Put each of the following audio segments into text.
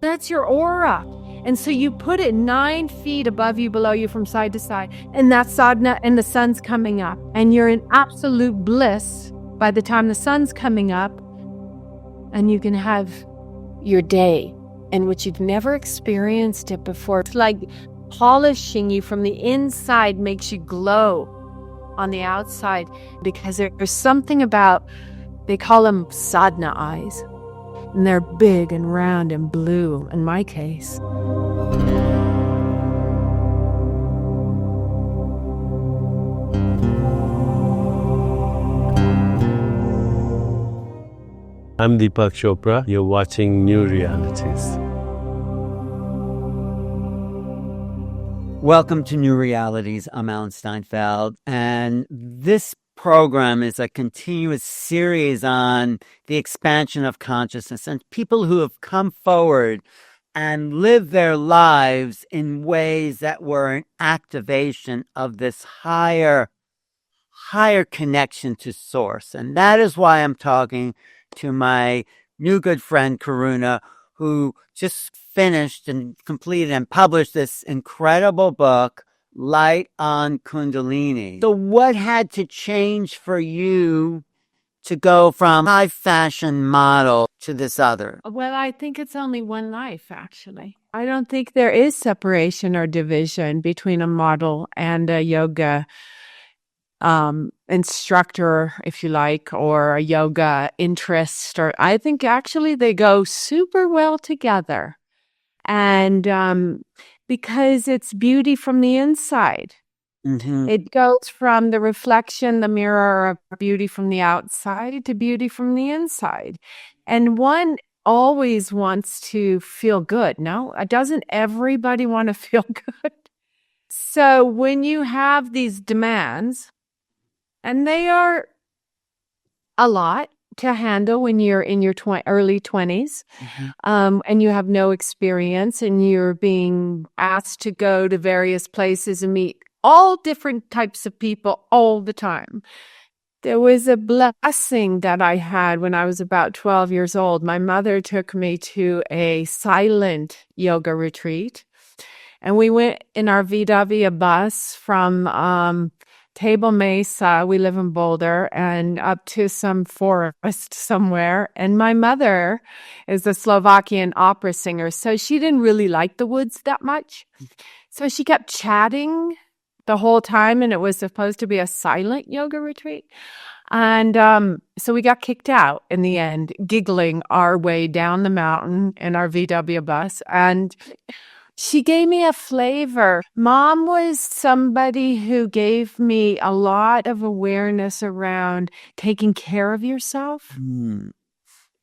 That's your aura. And so you put it 9 feet above you, below you, from side to side. And that's sadhana, and the sun's coming up. And you're in absolute bliss by the time the sun's coming up. And you can have your day in which you've never experienced it before. It's like polishing you from the inside makes you glow on the outside, because there's something about, they call them sadhana eyes. And they're big and round and blue, in my case. I'm Deepak Chopra. You're watching New Realities. Welcome to New Realities. I'm Alan Steinfeld, and this program is a continuous series on the expansion of consciousness and people who have come forward and lived their lives in ways that were an activation of this higher connection to source. And that is why I'm talking to my new good friend Karuna, who just finished and completed and published this incredible book, Light on Kundalini. So what had to change for you to go from high fashion model to this other? Well, I think it's only one life, actually. I don't think there is separation or division between a model and a yoga instructor, if you like, or a yoga interest. Or I think actually they go super well together. And because it's beauty from the inside. Mm-hmm. It goes from the reflection, the mirror of beauty from the outside to beauty from the inside. And one always wants to feel good. No, doesn't everybody want to feel good? So when you have these demands, and they are a lot to handle when you're in your early 20s, and you have no experience, and you're being asked to go to various places and meet all different types of people all the time. There was a blessing that I had when I was about 12 years old. My mother took me to a silent yoga retreat, and we went in our VW bus from Table Mesa, we live in Boulder, and up to some forest somewhere. And my mother is a Slovakian opera singer, so she didn't really like the woods that much. So she kept chatting the whole time, and it was supposed to be a silent yoga retreat. And so we got kicked out in the end, giggling our way down the mountain in our VW bus. And she gave me a flavor. Mom was somebody who gave me a lot of awareness around taking care of yourself.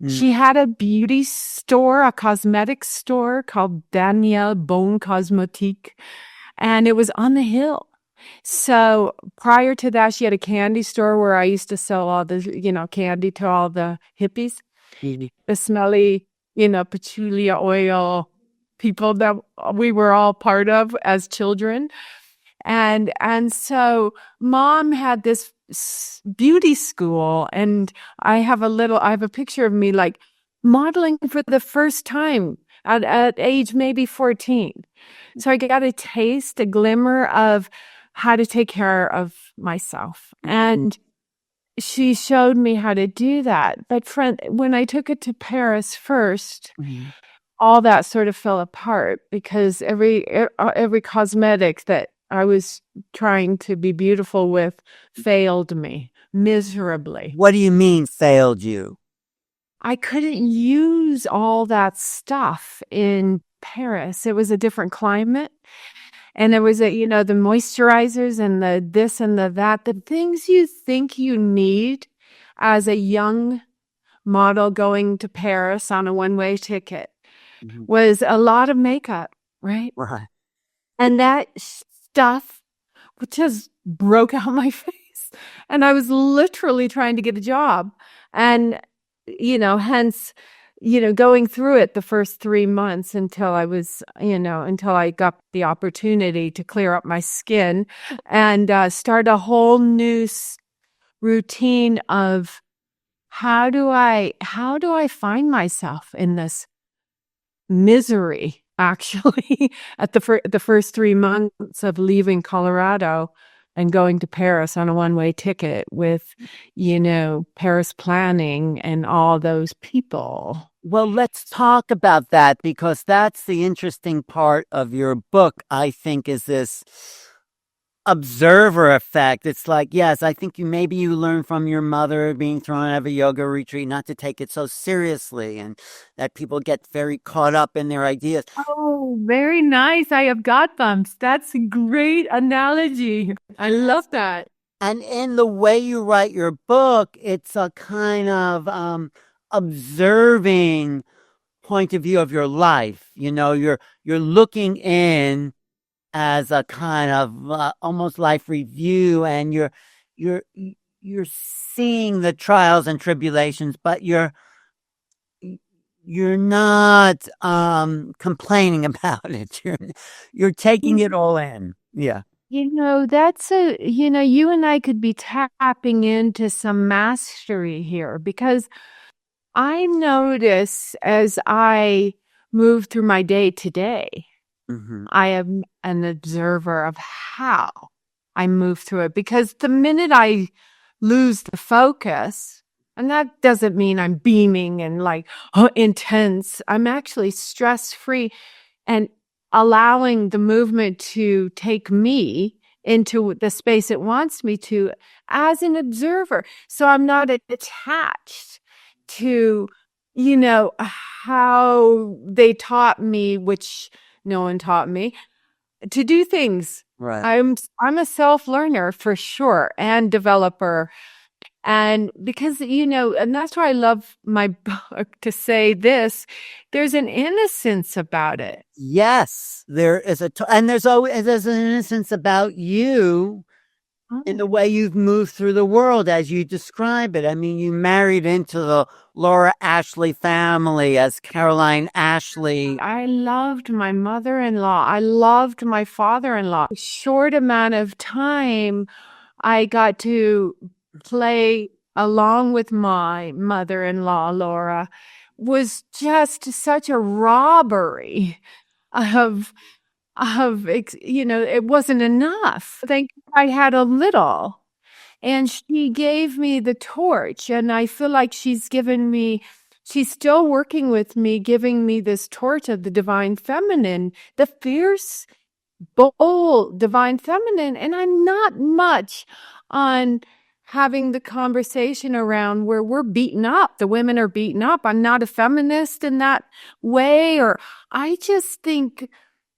She had a beauty store, a cosmetic store called Danielle Bon Cosmétique, and it was on the hill. So prior to that, she had a candy store where I used to sell all the, candy to all the hippies, the smelly, patchouli oil people that we were all part of as children. And so Mom had this beauty school, and I have a picture of me like modeling for the first time at age maybe 14. So I got a taste, a glimmer of how to take care of myself. And she showed me how to do that. But when I took it to Paris first, all that sort of fell apart, because every cosmetic that I was trying to be beautiful with failed me miserably. What do you mean failed you? I couldn't use all that stuff in Paris. It was a different climate. And there was the moisturizers and the this and the that, the things you think you need as a young model going to Paris on a one-way ticket. Was a lot of makeup, right? Right. And that stuff just broke out my face. And I was literally trying to get a job. And, hence, going through it the first 3 months until I was, until I got the opportunity to clear up my skin and start a whole new routine of how do I find myself in this misery, actually, at the first 3 months of leaving Colorado and going to Paris on a one-way ticket with, Paris planning and all those people. Well, let's talk about that, because that's the interesting part of your book, I think, is this observer effect. It's like, yes, I think maybe you learn from your mother being thrown out of a yoga retreat not to take it so seriously, and that people get very caught up in their ideas. Oh, very nice. I have got bumps. That's a great analogy. I love that. And in the way you write your book, it's a kind of observing point of view of your life. You're looking in as a kind of almost life review, and you're seeing the trials and tribulations, but you're not complaining about it. You're taking it all in. Yeah. That's you and I could be tapping into some mastery here, because I notice as I move through my day to day, I am an observer of how I move through it, because the minute I lose the focus, and that doesn't mean I'm beaming and like intense, I'm actually stress-free and allowing the movement to take me into the space it wants me to as an observer. So I'm not attached to, how they taught me, which no one taught me, to do things. Right. I'm a self-learner for sure, and developer. And because, and that's why I love my book to say this, there's an innocence about it. Yes, there is and there's an innocence about you in the way you've moved through the world as you describe it. I mean, you married into the Laura Ashley family as Caroline Ashley. I loved my mother-in-law. I loved my father-in-law. A short amount of time, I got to play along with my mother-in-law, Laura, was just such a robbery of it wasn't enough. Thank God I had a little. And she gave me the torch, and I feel like she's still working with me, giving me this torch of the divine feminine, the fierce, bold divine feminine. And I'm not much on having the conversation around where we're beaten up. The women are beaten up. I'm not a feminist in that way, or I just think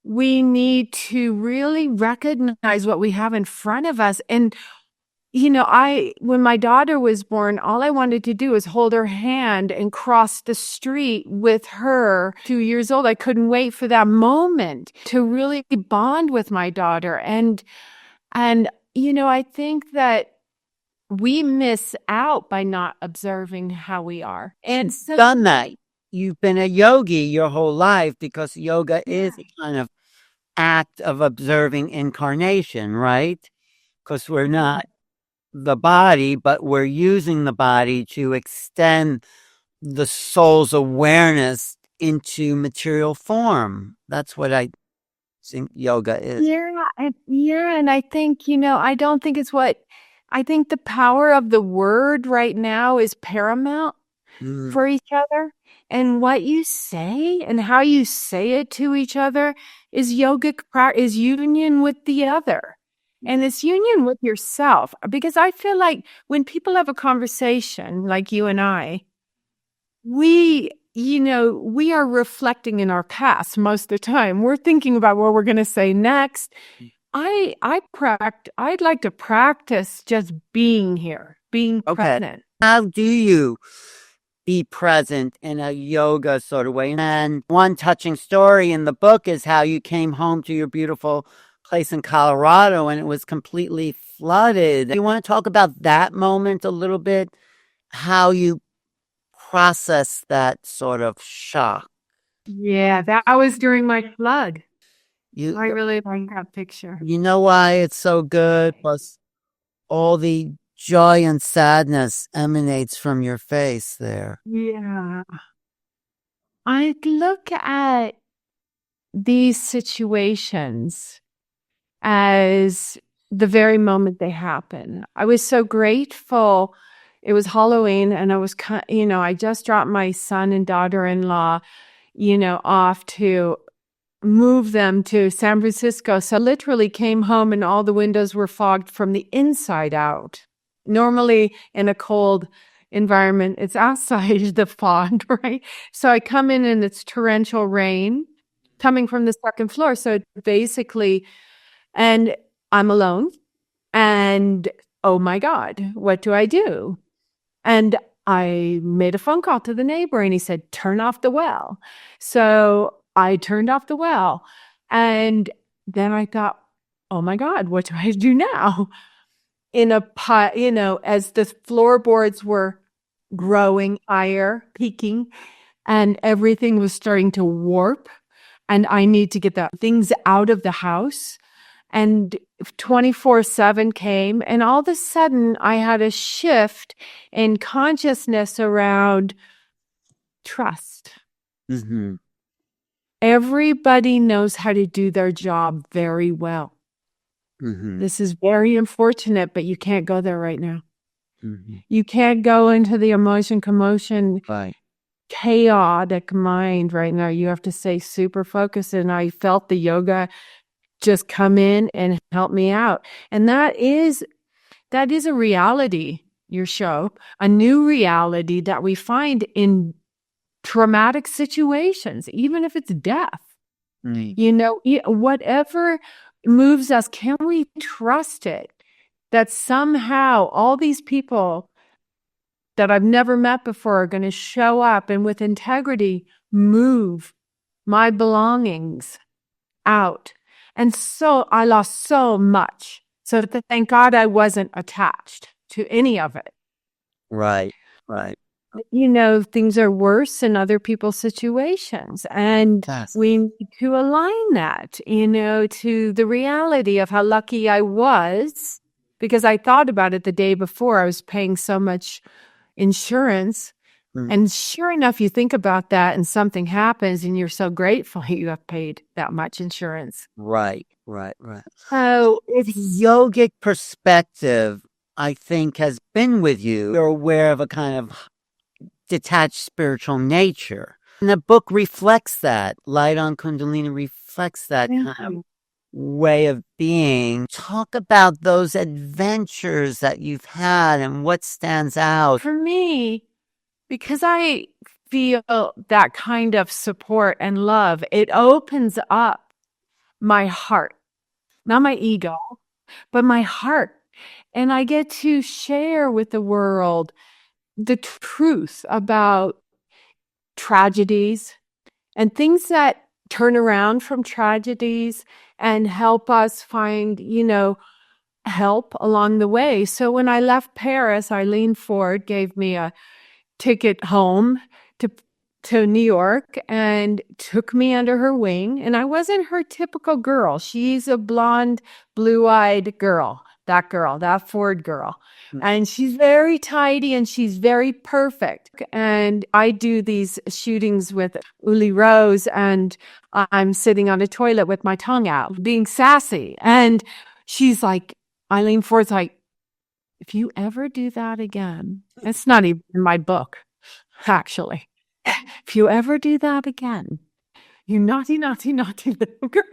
we need to really recognize what we have in front of us. And, when my daughter was born, all I wanted to do was hold her hand and cross the street with her. 2 years old. I couldn't wait for that moment to really bond with my daughter. And, I think that we miss out by not observing how we are. And so, done that. You've been a yogi your whole life, because yoga is a kind of act of observing incarnation, right? Because we're not the body, but we're using the body to extend the soul's awareness into material form. That's what I think yoga is. And I think, I don't think it's I think the power of the word right now is paramount for each other. And what you say and how you say it to each other is yogic is union with the other. And it's union with yourself. Because I feel like when people have a conversation like you and I, we are reflecting in our past most of the time. We're thinking about what we're going to say next. I'd like to practice just being here, being present. How do you be present in a yoga sort of way? And one touching story in the book is how you came home to your beautiful place in Colorado and it was completely flooded. You want to talk about that moment a little bit? How you process that sort of shock? Yeah, that was during my flood. I really like that picture. You know why it's so good? Plus, all the joy and sadness emanates from your face there. Yeah. I look at these situations as the very moment they happen. I was so grateful. It was Halloween, and I just dropped my son and daughter-in-law, off to move them to San Francisco. So literally came home and all the windows were fogged from the inside out. Normally in a cold environment, it's outside the fog, right? So I come in and it's torrential rain coming from the second floor. So basically, and I'm alone. And oh my God, what do I do? And I made a phone call to the neighbor and he said, turn off the well. So I turned off the well. And then I thought, oh my God, what do I do now? In a pot, as the floorboards were growing higher, peaking, and everything was starting to warp. And I need to get the things out of the house. And 24/7 came, and all of a sudden I had a shift in consciousness around trust. Mm-hmm. Everybody knows how to do their job very well. Mm-hmm. This is very unfortunate, but you can't go there right now. Mm-hmm. You can't go into the emotion, commotion, Right. chaotic mind right now. You have to stay super focused. And I felt the yoga just come in and help me out. And that is a reality, your show, a new reality that we find in traumatic situations, even if it's death. Whatever moves us, can we trust it? That somehow all these people that I've never met before are going to show up and with integrity move my belongings out. And so I lost so much. So thank God I wasn't attached to any of it. Right. Right. Things are worse in other people's situations. And Yes. we need to align that, to the reality of how lucky I was, because I thought about it the day before. I was paying so much insurance. And sure enough, you think about that and something happens and you're so grateful you have paid that much insurance. Right. So the yogic perspective, I think, has been with you. You're aware of a kind of detached spiritual nature. And the book reflects that. Light on Kundalini reflects that kind of way of being. Talk about those adventures that you've had and what stands out. For me, because I feel that kind of support and love, it opens up my heart, not my ego, but my heart. And I get to share with the world the truth about tragedies and things that turn around from tragedies and help us find, help along the way. So when I left Paris, Eileen Ford gave me a ticket home to New York and took me under her wing. And I wasn't her typical girl. She's a blonde, blue-eyed girl, that Ford girl. And she's very tidy and she's very perfect. And I do these shootings with Uli Rose and I'm sitting on a toilet with my tongue out, being sassy. And she's like, Eileen Ford's like, if you ever do that again, it's not even in my book, actually. If you ever do that again, you naughty little girl,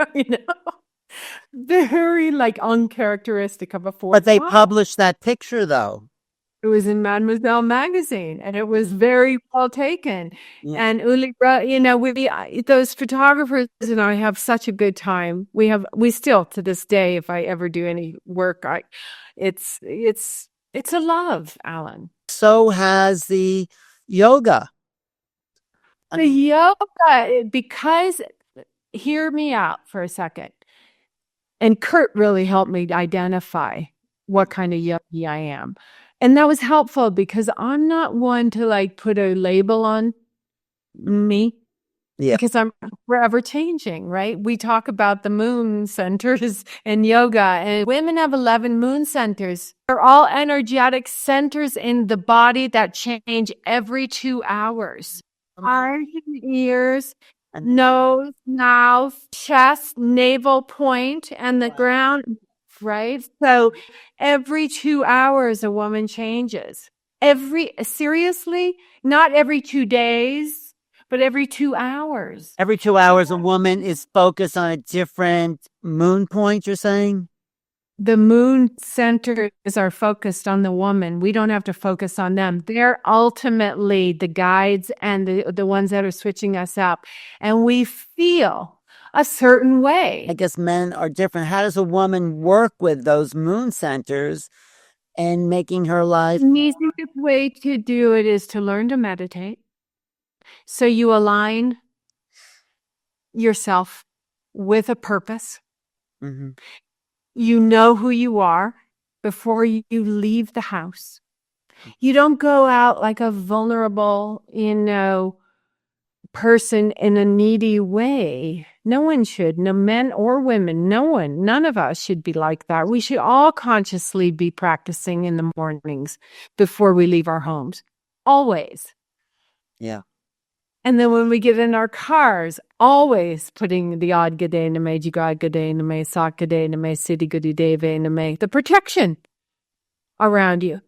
Very uncharacteristic of a Ford. But they published that picture though. It was in Mademoiselle magazine and it was very well taken. Yeah. And Uli, those photographers and I have such a good time. We still to this day, if I ever do any work, it's a love, Alan. So has the yoga. The yoga, because, hear me out for a second. And Kurt really helped me identify what kind of yogi I am. And that was helpful because I'm not one to put a label on me. Yeah. Because I'm forever changing, right? We talk about the moon centers in yoga, and women have 11 moon centers. They're all energetic centers in the body that change every 2 hours. eyes and ears, nose, mouth, chest, navel point, and the ground, right? So every 2 hours, a woman changes. Seriously, not every 2 days, but every 2 hours. Every 2 hours, a woman is focused on a different moon point, you're saying? The moon centers are focused on the woman. We don't have to focus on them. They're ultimately the guides and the ones that are switching us up. And we feel a certain way. I guess men are different. How does a woman work with those moon centers and making her life? The easiest way to do it is to learn to meditate. So you align yourself with a purpose. Mm-hmm. You know who you are before you leave the house. You don't go out like a vulnerable, person in a needy way. No one should. No men or women. None of us should be like that. We should all consciously be practicing in the mornings before we leave our homes. Always. Yeah. And then when we get in our cars, always putting the Ad Gade Name, Jigad Gade Name, Sak Gade Name, Siddhi Gudi Deve Name, the protection around you.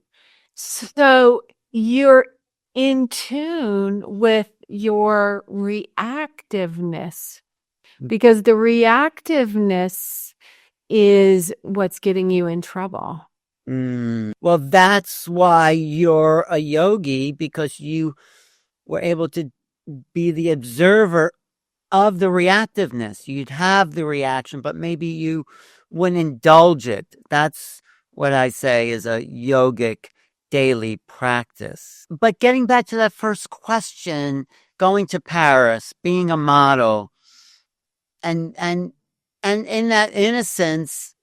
So you're in tune with your reactiveness, because the reactiveness is what's getting you in trouble. Well, that's why you're a yogi, because you were able to be the observer of the reactiveness. You'd have the reaction, but maybe you wouldn't indulge it. That's what I say is a yogic daily practice. But getting back to that first question, going to Paris, being a model, and in that innocence,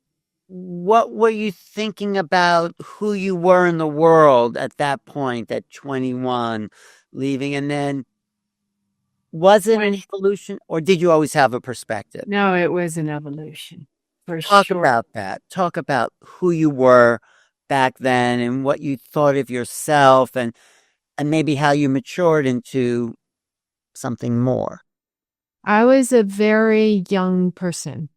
what were you thinking about who you were in the world at that point, at 21, leaving? And then was it an evolution, or did you always have a perspective? No, it was an evolution, for Talk sure. about that. Talk about who you were back then and what you thought of yourself, and maybe how you matured into something more. I was a very young person.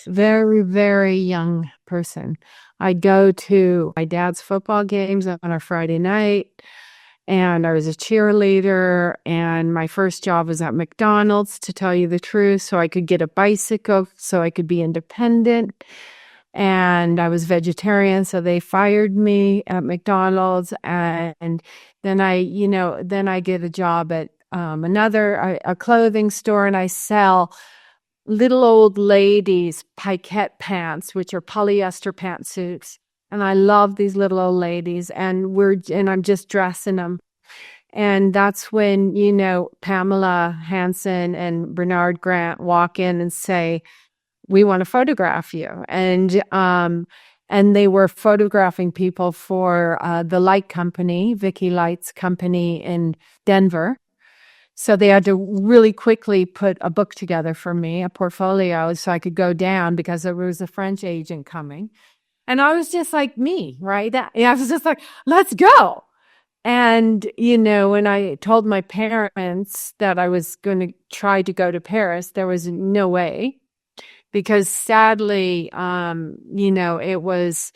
Very, very young person. I'd go to my dad's football games on a Friday night, and I was a cheerleader, and my first job was at McDonald's, to tell you the truth, so I could get a bicycle, so I could be independent. And I was vegetarian, so they fired me at McDonald's, and then I get a job at a clothing store, and I sell little old ladies' piquette pants, which are polyester pantsuits. And I love these little old ladies, and I'm just dressing them. And that's when, Pamela Hansen and Bernard Grant walk in and say, "We want to photograph you." And they were photographing people for the light company, Vicky Light's company in Denver. So they had to really quickly put a book together for me, a portfolio, so I could go down, because there was a French agent coming. And I was just like me, right? I was just like, let's go. And, when I told my parents that I was going to try to go to Paris, there was no way, because sadly, it was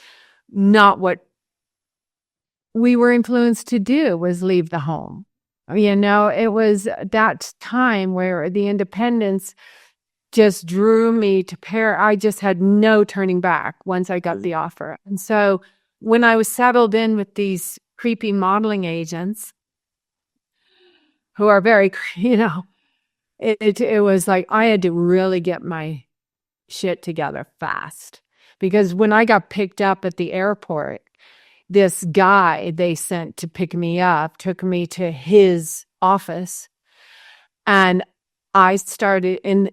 not what we were influenced to do, was leave the home. It was that time where the independence just drew me to Paris. I just had no turning back once I got the offer. And so when I was settled in with these creepy modeling agents who are very, it was like I had to really get my shit together fast. Because when I got picked up at the airport, this guy they sent to pick me up took me to his office, and I started in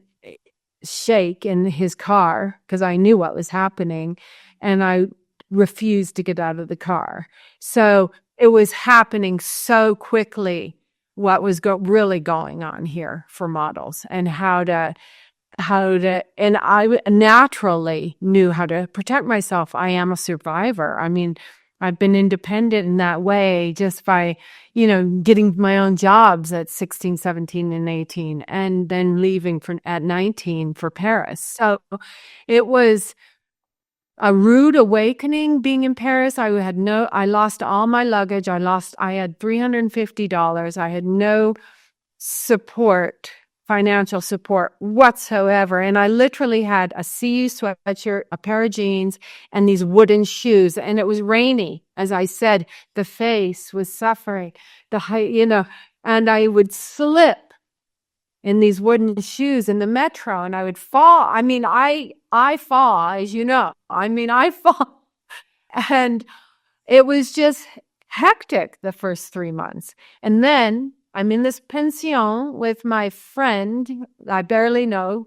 shake in his car because I knew what was happening, and I refused to get out of the car. So it was happening so quickly what was really going on here for models, and how to, and I naturally knew how to protect myself. I am a survivor. I mean, I've been independent in that way just by, getting my own jobs at 16, 17, and 18, and then leaving at 19 for Paris. So it was a rude awakening being in Paris. I lost all my luggage. I had $350. I had no support, financial support whatsoever. And I literally had a CU sweatshirt, a pair of jeans, and these wooden shoes. And it was rainy. As I said, the face was suffering, and I would slip in these wooden shoes in the metro, and I would fall. I mean, I fall, as you know. I fall. And it was just hectic the first 3 months. And then I'm in this pension with my friend I barely know,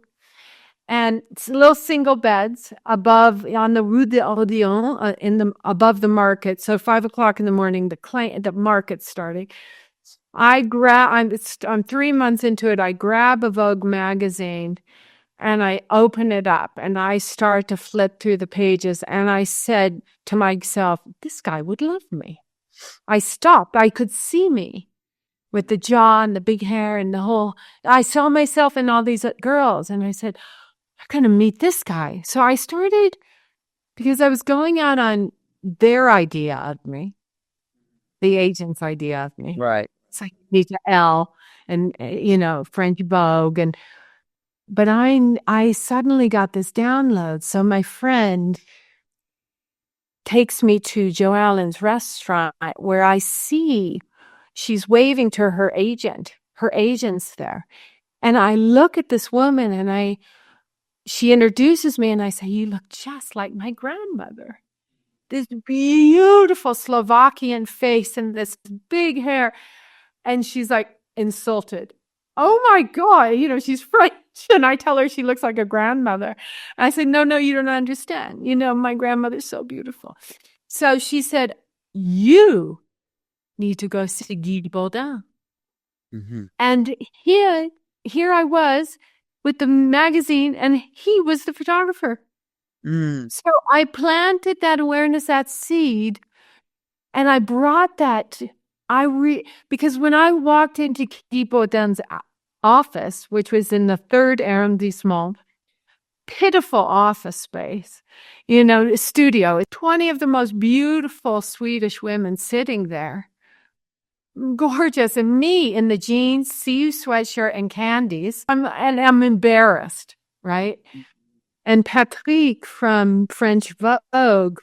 and it's little single beds above on the Rue de Odeon, above the market. So 5:00 in the morning, the market's starting. I'm 3 months into it. I grab a Vogue magazine and I open it up and I start to flip through the pages. And I said to myself, this guy would love me. I stopped. I could see me with the jaw and the big hair and I saw myself in all these girls. And I said, I'm going to meet this guy. So I started, because I was going out on their idea of me, the agent's idea of me. Right. It's like Nita L and, French Vogue. But I suddenly got this download. So my friend takes me to Jo Allen's restaurant where I see she's waving to her agent. Her agent's there. And I look at this woman and she introduces me and I say, you look just like my grandmother. This beautiful Slovakian face and this big hair. And she's like insulted. Oh my God, she's French. And I tell her she looks like a grandmother. And I said, no, you don't understand. My grandmother's so beautiful. So she said, you need to go see Yogi Bhajan. Mm-hmm. And here I was with the magazine and he was the photographer. Mm. So I planted that awareness, that seed, and I brought that. Because when I walked into Yogi Bhajan's office, which was in the 3rd arrondissement, pitiful office space, studio, 20 of the most beautiful Swedish women sitting there, gorgeous, and me in the jeans, CU sweatshirt, and candies. I'm embarrassed, right? And Patrick from French Vogue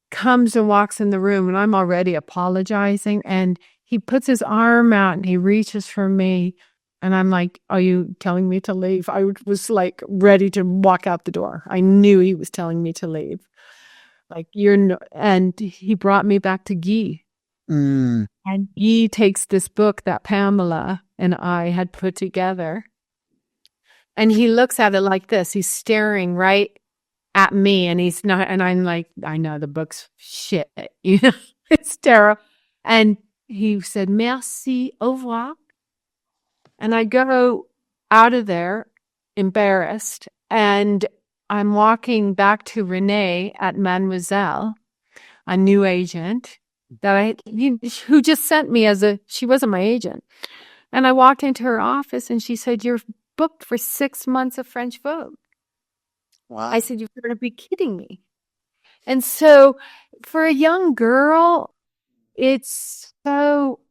comes and walks in the room, and I'm already apologizing. And he puts his arm out and he reaches for me. And I'm like, are you telling me to leave? I was like ready to walk out the door. I knew he was telling me to leave. Like, and he brought me back to Guy. Mm. And Guy takes this book that Pamela and I had put together. And he looks at it like this. He's staring right at me, and he's not, and I'm like, I know the book's shit, it's terrible. And he said, merci, au revoir. And I go out of there embarrassed, and I'm walking back to Renee at Mademoiselle, a new agent who just sent me she wasn't my agent. And I walked into her office and she said, you're booked for 6 months of French Vogue. Wow. I said, you're going to be kidding me. And so for a young girl, it's so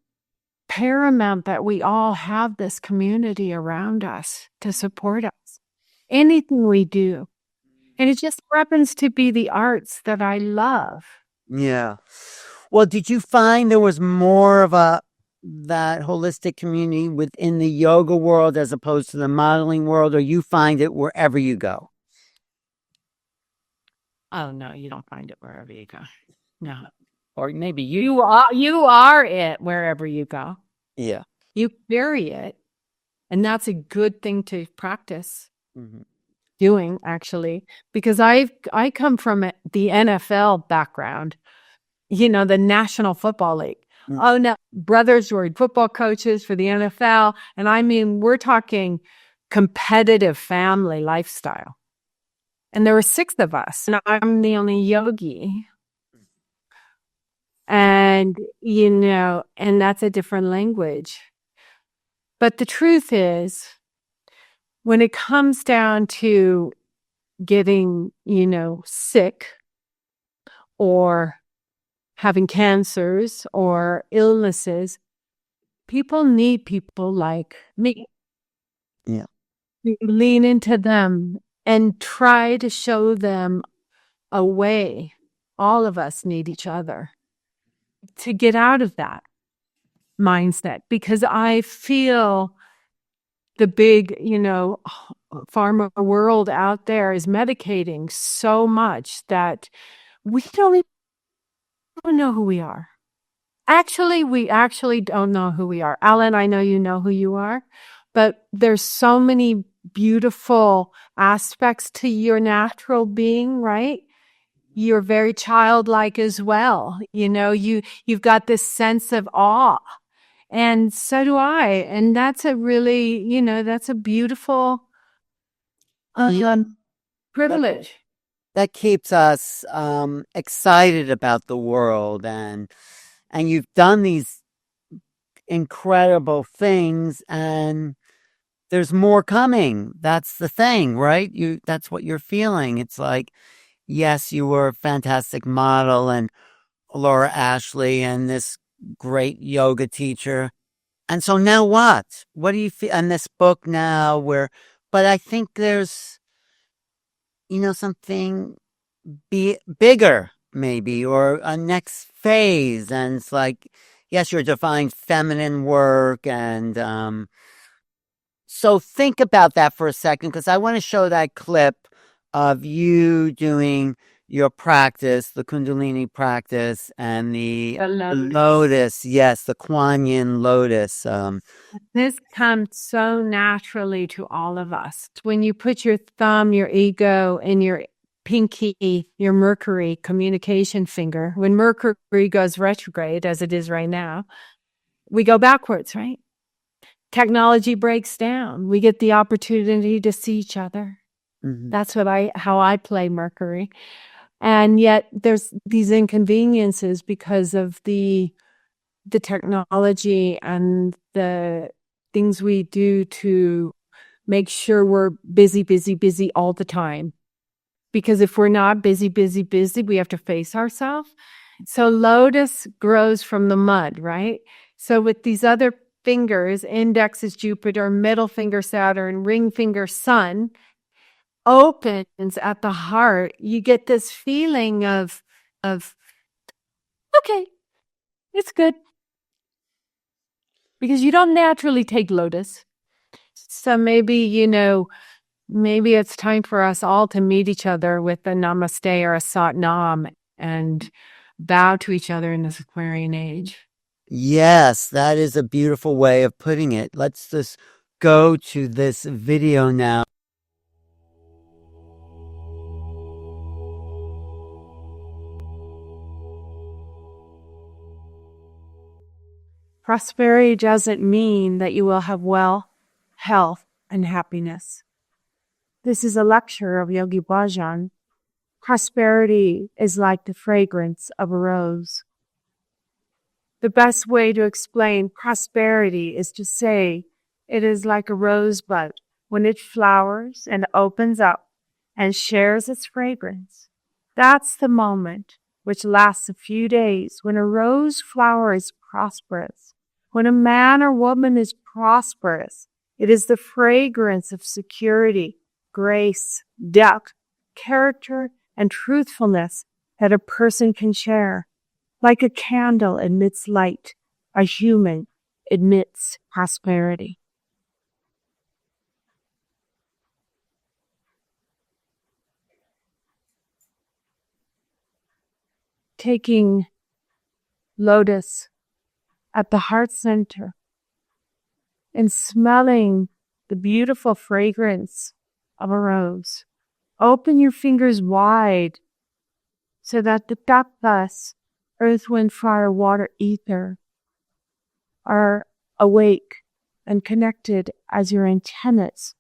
paramount that we all have this community around us to support us. Anything we do. And it just happens to be the arts that I love. Yeah. Well, did you find there was more of that holistic community within the yoga world as opposed to the modeling world, or you find it wherever you go? Oh, no, you don't find it wherever you go. No. Or maybe You are it wherever you go. Yeah. You carry it. And that's a good thing to practice doing, actually, because I come from the NFL background, the National Football League. Mm. Oh, no, brothers were football coaches for the NFL. And I mean, we're talking competitive family lifestyle. And there were 6 of us, and I'm the only yogi. And, and that's a different language. But the truth is, when it comes down to getting, sick or having cancers or illnesses, people need people like me. Yeah. Lean into them and try to show them a way. All of us need each other to get out of that mindset, because I feel the big, pharma world out there is medicating so much that we don't even know who we are. Actually, we actually don't know who we are. Alan, I know you know who you are, but there's so many beautiful aspects to your natural being, right? You're very childlike as well. You've got this sense of awe. And so do I. And that's a really, that's a beautiful privilege. That keeps us excited about the world, and you've done these incredible things, and there's more coming. That's the thing, right? That's what you're feeling. It's like, yes, you were a fantastic model, and Laura Ashley, and this great yoga teacher. And so now what? What do you feel? And this book now but I think there's, something bigger maybe, or a next phase. And it's like, yes, you're defining feminine work. And so think about that for a second, because I want to show that clip of you doing your practice, the Kundalini practice, and the lotus. Yes, the Kuan Yin lotus. This comes so naturally to all of us. When you put your thumb, your ego, and your pinky, your Mercury communication finger, when Mercury goes retrograde, as it is right now, we go backwards, right? Technology breaks down. We get the opportunity to see each other. Mhm. That's how I play Mercury. And yet there's these inconveniences because of the technology and the things we do to make sure we're busy all the time. Because if we're not busy, we have to face ourselves. So lotus grows from the mud, right? So with these other fingers, index is Jupiter, middle finger Saturn, ring finger Sun, opens at the heart, you get this feeling of okay, it's good. Because you don't naturally take lotus. So maybe, maybe it's time for us all to meet each other with a namaste or a sat nam and bow to each other in this Aquarian age. Yes, that is a beautiful way of putting it. Let's just go to this video now. Prosperity doesn't mean that you will have wealth, health, and happiness. This is a lecture of Yogi Bhajan. Prosperity is like the fragrance of a rose. The best way to explain prosperity is to say it is like a rosebud when it flowers and opens up and shares its fragrance. That's the moment, which lasts a few days, when a rose flower is prosperous. When a man or woman is prosperous, it is the fragrance of security, grace, depth, character, and truthfulness that a person can share. Like a candle emits light, a human emits prosperity. Taking lotus at the heart center and smelling the beautiful fragrance of a rose. Open your fingers wide so that the tattvas, earth, wind, fire, water, ether, are awake and connected as your antennas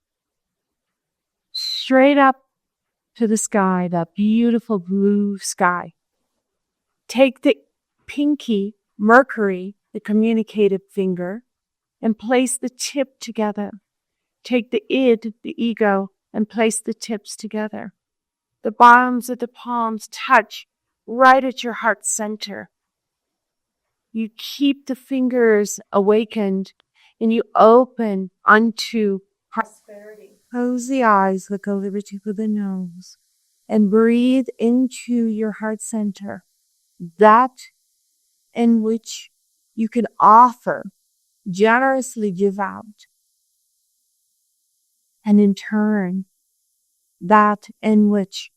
straight up to the sky, that beautiful blue sky. Take the pinky, Mercury, the communicative finger, and place the tip together. Take the id, the ego, and place the tips together. The bottoms of the palms touch right at your heart center. You keep the fingers awakened and you open unto prosperity. Close the eyes, look over to the nose, and breathe into your heart center, that in which you can offer, generously give out. And in turn, that in which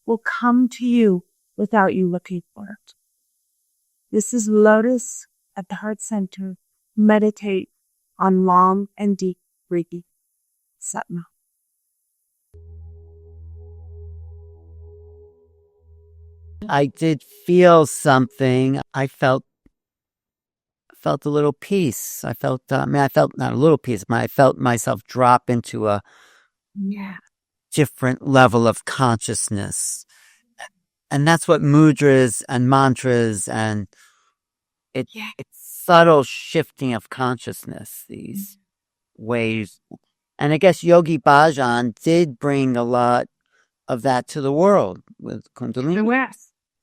will come to you without you looking for it. This is lotus at the heart center. Meditate on long and deep breathing. Sadhana. I did feel something. I felt a little peace. I felt not a little peace, but I felt myself drop into a different level of consciousness. And that's what mudras and mantras and it's subtle shifting of consciousness, these ways. And I guess Yogi Bhajan did bring a lot of that to the world with Kundalini.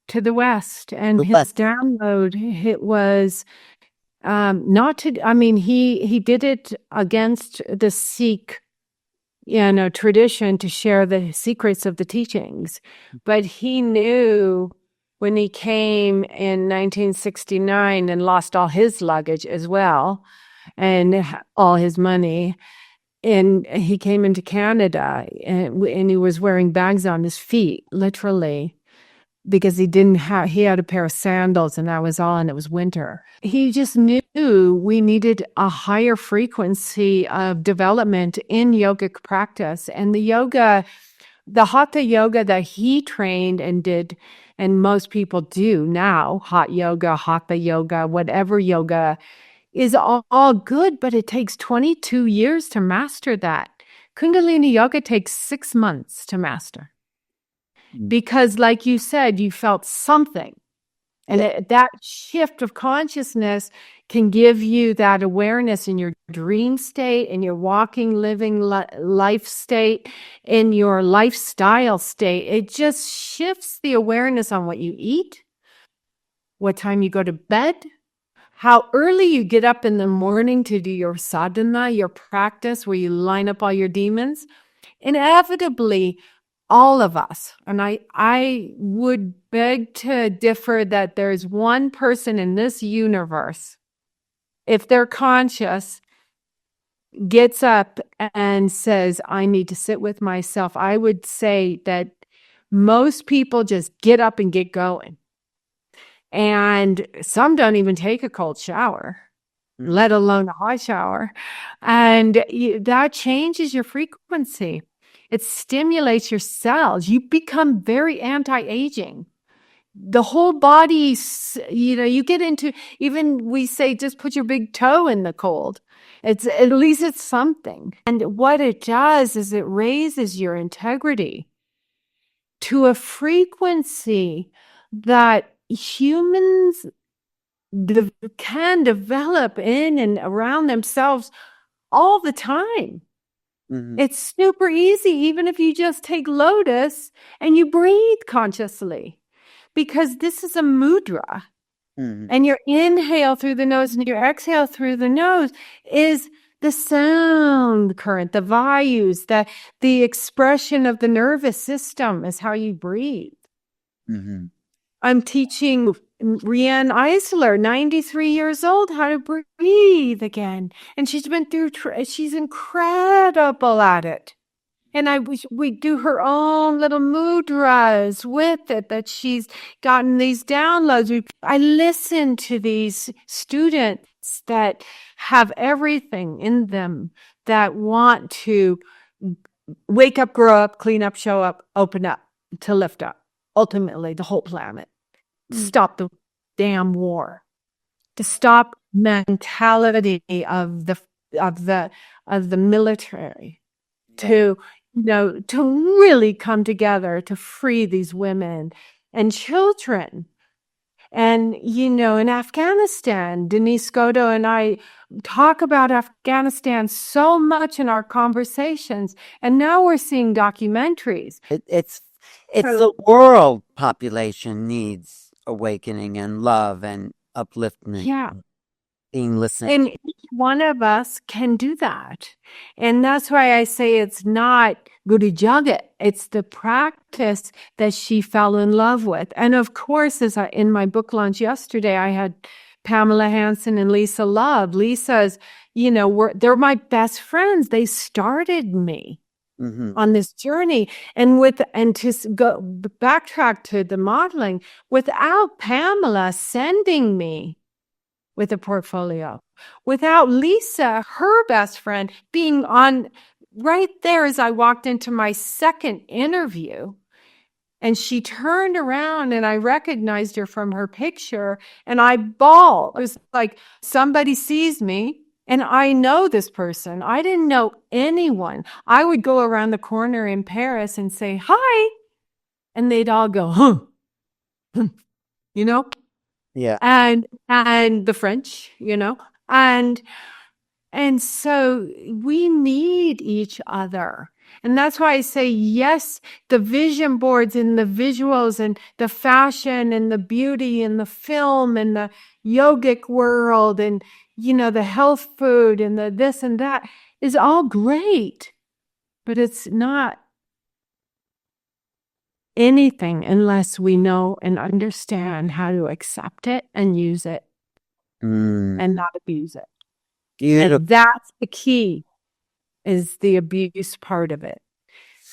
To the West. And his download, it was he did it against the Sikh, tradition to share the secrets of the teachings. But he knew when he came in 1969 and lost all his luggage as well and all his money. And he came into Canada and he was wearing bags on his feet, literally, because he had a pair of sandals and that was all, and it was winter. He just knew we needed a higher frequency of development in yogic practice. And the hatha yoga that he trained and did, and most people do now, hot yoga, hatha yoga, whatever yoga, is all good, but it takes 22 years to master that. Kundalini yoga takes 6 months to master. Because like you said, you felt something. And that shift of consciousness can give you that awareness in your dream state, in your walking, living life state, in your lifestyle state. It just shifts the awareness on what you eat, what time you go to bed, how early you get up in the morning to do your sadhana, your practice where you line up all your demons. Inevitably, all of us, and I would beg to differ that there's one person in this universe, if they're conscious, gets up and says, I need to sit with myself. I would say that most people just get up and get going. And some don't even take a cold shower, let alone a hot shower. And that changes your frequency. It stimulates your cells. You become very anti-aging. The whole body, you get into, even we say, just put your big toe in the cold. At least it's something. And what it does is it raises your integrity to a frequency that humans can develop in and around themselves all the time. Mm-hmm. It's super easy, even if you just take lotus and you breathe consciously, because this is a mudra. Mm-hmm. And your inhale through the nose and your exhale through the nose is the sound current, the vayus, the expression of the nervous system is how you breathe. Mm-hmm. I'm teaching Rianne Eisler, 93 years old, how to breathe again. And she's been through, she's incredible at it. And we do her own little mudras with it, that she's gotten these downloads. I listen to these students that have everything in them, that want to wake up, grow up, clean up, show up, open up, to lift up. Ultimately, the whole planet. Stop the damn war. To stop mentality of the military. To really come together to free these women and children. And, in Afghanistan, Denise Godo and I talk about Afghanistan so much in our conversations. And now we're seeing documentaries. It's the world population needs awakening and love and upliftment. Yeah. Being listened. And each one of us can do that. And that's why I say it's not Guru Jagat. It's the practice that she fell in love with. And of course, in my book launch yesterday, I had Pamela Hansen and Lisa Love. Lisa's, they're my best friends. They started me on this journey. And to go backtrack to the modeling, without Pamela sending me with a portfolio, without Lisa, her best friend, being on right there as I walked into my second interview, and she turned around and I recognized her from her picture and I bawled. It was like somebody sees me and I know this person. I didn't know anyone. I would go around the corner in Paris and say, hi. And they'd all go, huh. Yeah. And the French, and so we need each other. And that's why I say, yes, the vision boards and the visuals and the fashion and the beauty and the film and the yogic world and, the health food and the this and that is all great, but it's not anything unless we know and understand how to accept it and use it and not abuse it. And that's the key, is the abuse part of it.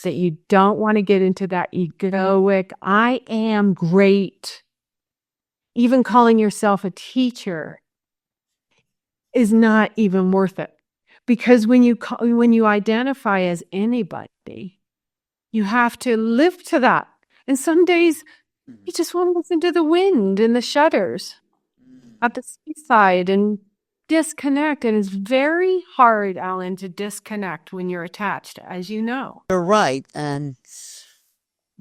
That you don't want to get into that egoic, I am great. Even calling yourself a teacher is not even worth it. Because when you identify as anybody, you have to live to that. And some days you just want to listen to the wind and the shutters at the seaside and disconnect. And it's very hard, Alan, to disconnect when you're attached, as you know. You're right.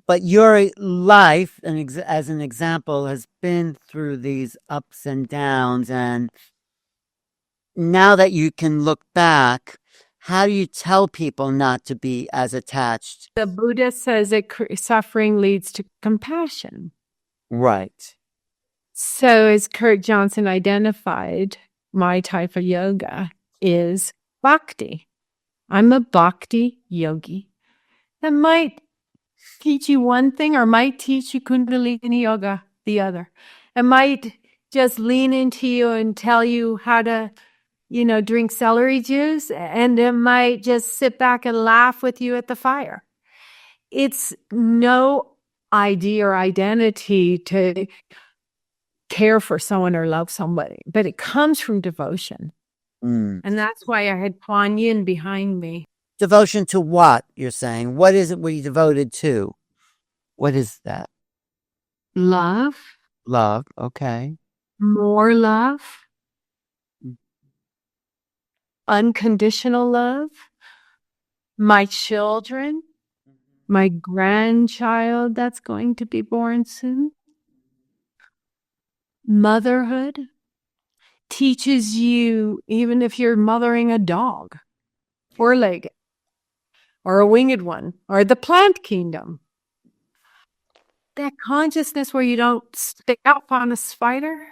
But your life, as an example, has been through these ups and downs. And now that you can look back, how do you tell people not to be as attached? The Buddha says that suffering leads to compassion. Right. So as Kurt Johnson identified, my type of yoga is bhakti. I'm a bhakti yogi. That might teach you one thing or might teach you Kundalini yoga the other. It might just lean into you and tell you how to drink celery juice, and it might just sit back and laugh with you at the fire. It's no idea or identity to care for someone or love somebody, but it comes from devotion. And that's why I had Kuan Yin behind me. Devotion to what, you're saying? What is it we devoted to? What is that? Love. Love, okay. More love. Unconditional love. My children. My grandchild that's going to be born soon. Motherhood teaches you, even if you're mothering a dog, four-legged, or a winged one, or the plant kingdom, that consciousness where you don't stick up on a spider,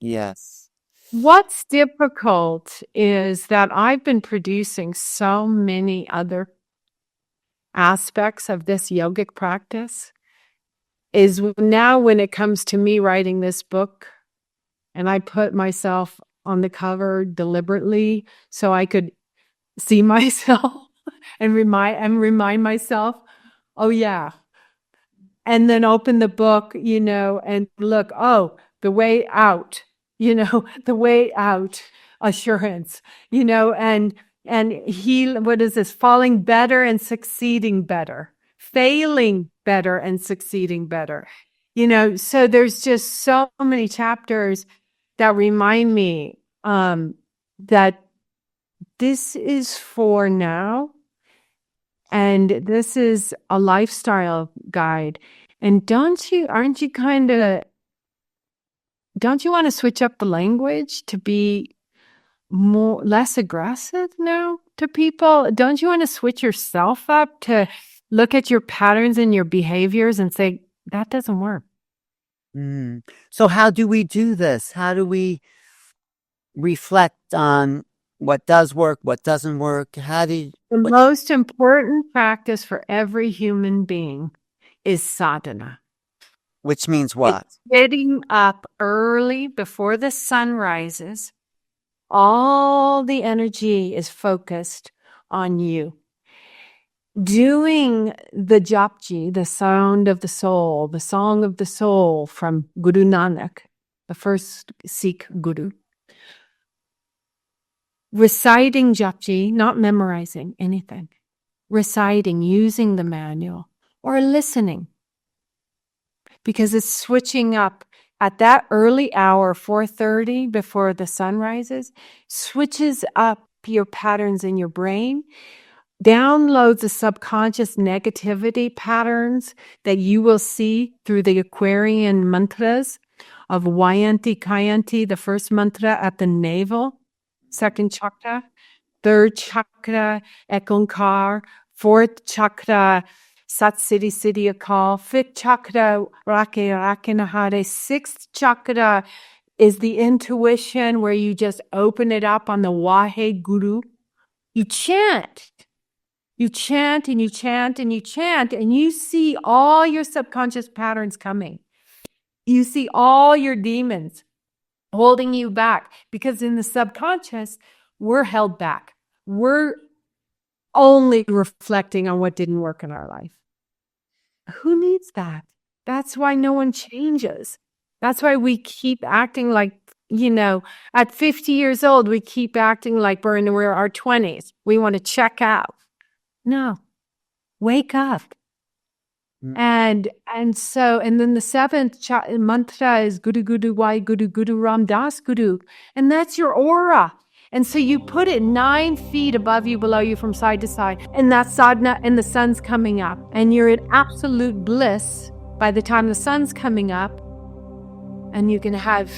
Yes. What's difficult is that I've been producing so many other aspects of this yogic practice, is now when it comes to me writing this book, and I put myself on the cover deliberately so I could see myself and remind myself, oh yeah, and then open the book, and look, oh, the way out, the way out assurance, and what is this? Falling better and succeeding better, failing better and succeeding better. So there's just so many chapters that remind me that this is for now, and this is a lifestyle guide. And don't you want to switch up the language to be less aggressive now to people? Don't you want to switch yourself up to look at your patterns and your behaviors and say, that doesn't work? So how do we do this? How do we reflect on what does work, what doesn't work? The most important practice for every human being is sadhana. Which means what? It's getting up early before the sun rises. All the energy is focused on you. Doing the japji, the sound of the soul, the song of the soul from Guru Nanak, the first Sikh guru. Reciting japji, not memorizing anything. Reciting, using the manual, or listening. Because it's switching up at that early hour, 4:30 before the sun rises, switches up your patterns in your brain, downloads the subconscious negativity patterns that you will see through the Aquarian mantras of Vayanti Kayanti, the first mantra at the navel, second chakra, third chakra, Ekonkar, fourth chakra, Sat Siddhi Siddhi Akal, fifth chakra, Rake Rakinahare, sixth chakra is the intuition where you just open it up on the Wahe Guru. You chant. You chant and you chant and you chant, and you see all your subconscious patterns coming. You see all your demons holding you back, because in the subconscious, we're held back. We're only reflecting on what didn't work in our life. Who needs that? That's why no one changes. That's why we keep acting like, at 50 years old, we keep acting like we're in our 20s. We want to check out. No, wake up. And then the seventh mantra is Guru Guru Wai Guru Guru Ram Das Guru. And that's your aura. And so you put it 9 feet above you, below you, from side to side. And that's sadhana, and the sun's coming up. And you're in absolute bliss by the time the sun's coming up. And you can have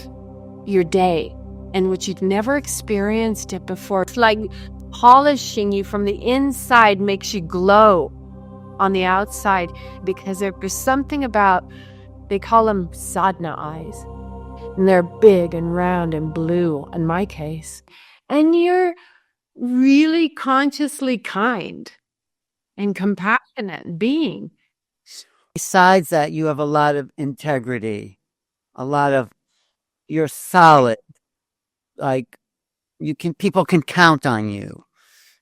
your day in which you've never experienced it before. It's like polishing you from the inside makes you glow on the outside, because there's something about, they call them sadhana eyes. And they're big and round and blue, in my case. And you're really consciously kind and compassionate being. Besides that, you have a lot of integrity, you're solid. Like, people can count on you.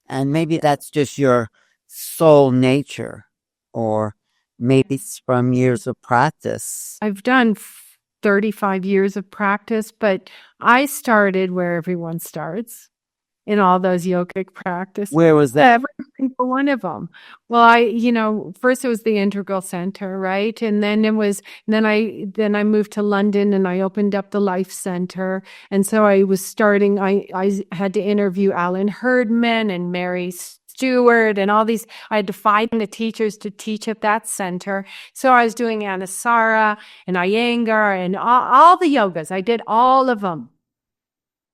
And maybe that's just your soul nature, or maybe it's from years of practice. I've done 35 years of practice, but I started where everyone starts, in all those yogic practices. Where was that? Every single one of them. Well, first it was the Integral Center, right? And then I moved to London and I opened up the Life Center. And so I had to interview Alan Herdman and Mary Stewart and all these. I had to find the teachers to teach at that center. So I was doing Anusara and Iyengar and all the yogas. I did all of them.